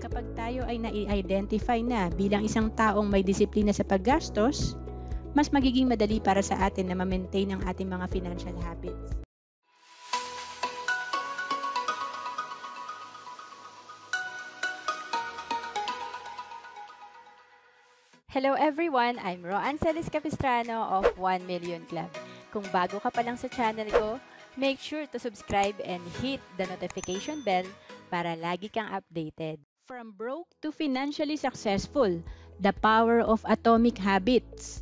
Kapag tayo ay na-identify na bilang isang taong may disiplina sa paggastos, mas magiging madali para sa atin na ma-maintain ang ating mga financial habits. Hello everyone! I'm Roan Celis Capistrano of 1 Million Club. Kung bago ka pa lang sa channel ko, make sure to subscribe and hit the notification bell para lagi kang updated. From broke to financially successful, the power of atomic habits.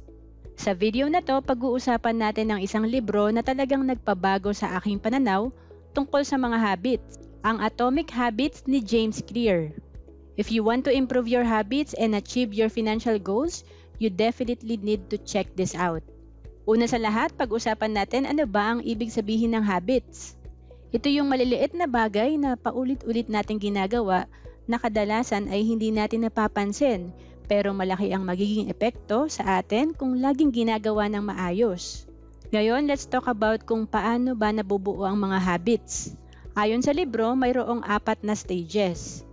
Sa video na to, pag-uusapan natin ng isang libro na talagang nagpabago sa aking pananaw tungkol sa mga habits, ang Atomic Habits ni James Clear. If you want to improve your habits and achieve your financial goals, you definitely need to check this out. Una sa lahat, pag-usapan natin ano ba ang ibig sabihin ng habits. Ito yung maliliit na bagay na paulit-ulit nating ginagawa na kadalasan ay hindi natin napapansin pero malaki ang magiging epekto sa atin kung laging ginagawa ng maayos. Ngayon, let's talk about kung paano ba nabubuo ang mga habits. Ayon sa libro, mayroong 4 na stages.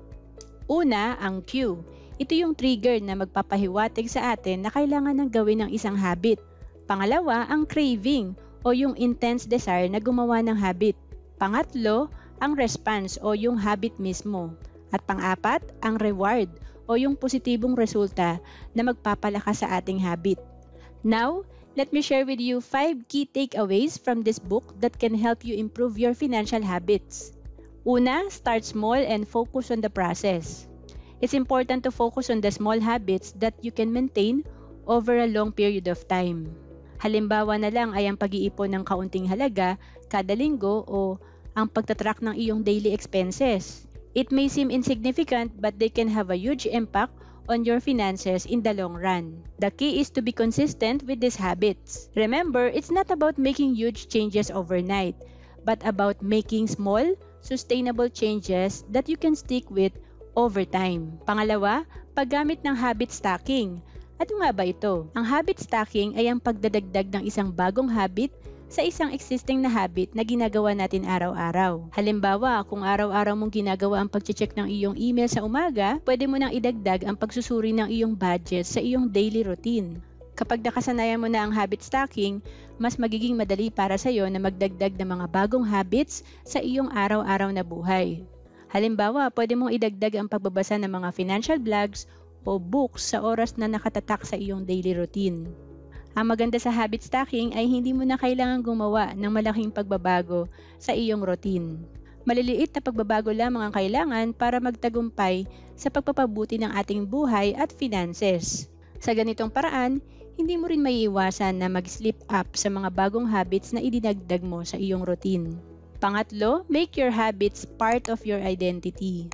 Una, ang cue. Ito yung trigger na magpapahiwatig sa atin na kailangan ng gawin ng isang habit. Pangalawa, ang craving o yung intense desire na gumawa ng habit. Pangatlo, ang response o yung habit mismo. At pang-apat, ang reward o yung positibong resulta na magpapalakas sa ating habit. Now, let me share with you 5 key takeaways from this book that can help you improve your financial habits. Una, start small and focus on the process. It's important to focus on the small habits that you can maintain over a long period of time. Halimbawa na lang ay ang pag-iipon ng kaunting halaga kada linggo o ang pagtatrack ng iyong daily expenses. It may seem insignificant but they can have a huge impact on your finances in the long run. The key is to be consistent with these habits. Remember, it's not about making huge changes overnight, but about making small, sustainable changes that you can stick with over time. Pangalawa, paggamit ng habit stacking. Ano nga ba ito? Ang habit stacking ay ang pagdadagdag ng isang bagong habit sa isang existing na habit na ginagawa natin araw-araw. Halimbawa, kung araw-araw mong ginagawa ang pag-check ng iyong email sa umaga, pwede mo nang idagdag ang pagsusuri ng iyong budget sa iyong daily routine. Kapag nakasanayan mo na ang habit stacking, mas magiging madali para sa iyo na magdagdag ng mga bagong habits sa iyong araw-araw na buhay. Halimbawa, pwede mong idagdag ang pagbabasa ng mga financial blogs o books sa oras na nakatatak sa iyong daily routine. Ang maganda sa habit stacking ay hindi mo na kailangan gumawa ng malaking pagbabago sa iyong routine. Maliliit na pagbabago lamang ang kailangan para magtagumpay sa pagpapabuti ng ating buhay at finances. Sa ganitong paraan, hindi mo rin maiiwasan na mag-slip up sa mga bagong habits na idinagdag mo sa iyong routine. Pangatlo, make your habits part of your identity.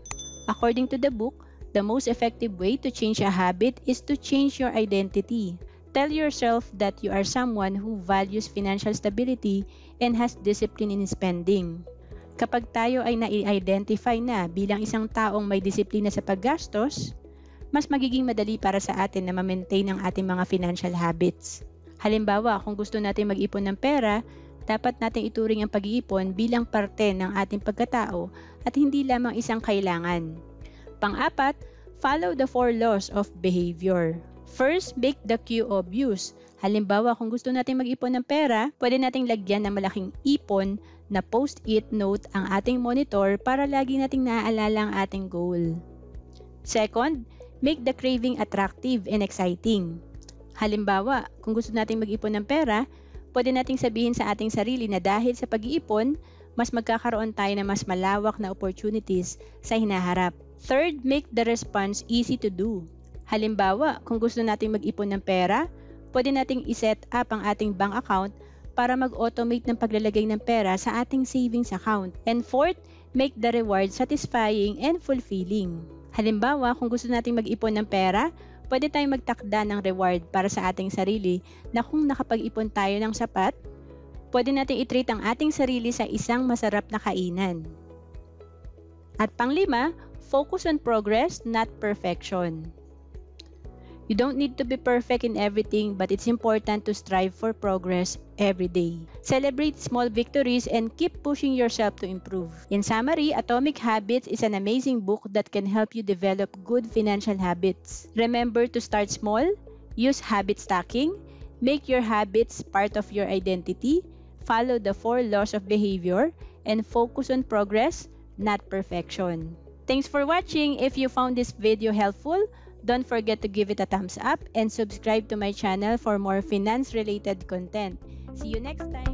According to the book, the most effective way to change a habit is to change your identity. Tell yourself that you are someone who values financial stability and has discipline in spending. Kapag tayo ay na-identify na bilang isang taong may disiplina sa paggastos, mas magiging madali para sa atin na ma-maintain ang ating mga financial habits. Halimbawa, kung gusto natin mag-ipon ng pera, dapat nating ituring ang pag-iipon bilang parte ng ating pagkatao at hindi lamang isang kailangan. Pang-apat, follow the 4 laws of behavior. First, make the cue obvious. Halimbawa, kung gusto nating mag-ipon ng pera, pwede nating lagyan ng malaking ipon na post-it note ang ating monitor para lagi nating naaalala ang ating goal. Second, make the craving attractive and exciting. Halimbawa, kung gusto nating mag-ipon ng pera, pwede nating sabihin sa ating sarili na dahil sa pag-iipon, mas magkakaroon tayo ng mas malawak na opportunities sa hinaharap. Third, make the response easy to do. Halimbawa, kung gusto nating mag-ipon ng pera, pwede nating iset up ang ating bank account para mag-automate ng paglalagay ng pera sa ating savings account. And fourth, make the reward satisfying and fulfilling. Halimbawa, kung gusto nating mag-ipon ng pera, pwede tayong magtakda ng reward para sa ating sarili na kung nakapag-ipon tayo ng sapat, pwede nating i-treat ang ating sarili sa isang masarap na kainan. At panglima, focus on progress, not perfection. You don't need to be perfect in everything, but it's important to strive for progress every day. Celebrate small victories and keep pushing yourself to improve. In summary, Atomic Habits is an amazing book that can help you develop good financial habits. Remember to start small, use habit stacking, make your habits part of your identity, follow the 4 laws of behavior, and focus on progress, not perfection. Thanks for watching. If you found this video helpful, don't forget to give it a thumbs up and subscribe to my channel for more finance-related content. See you next time!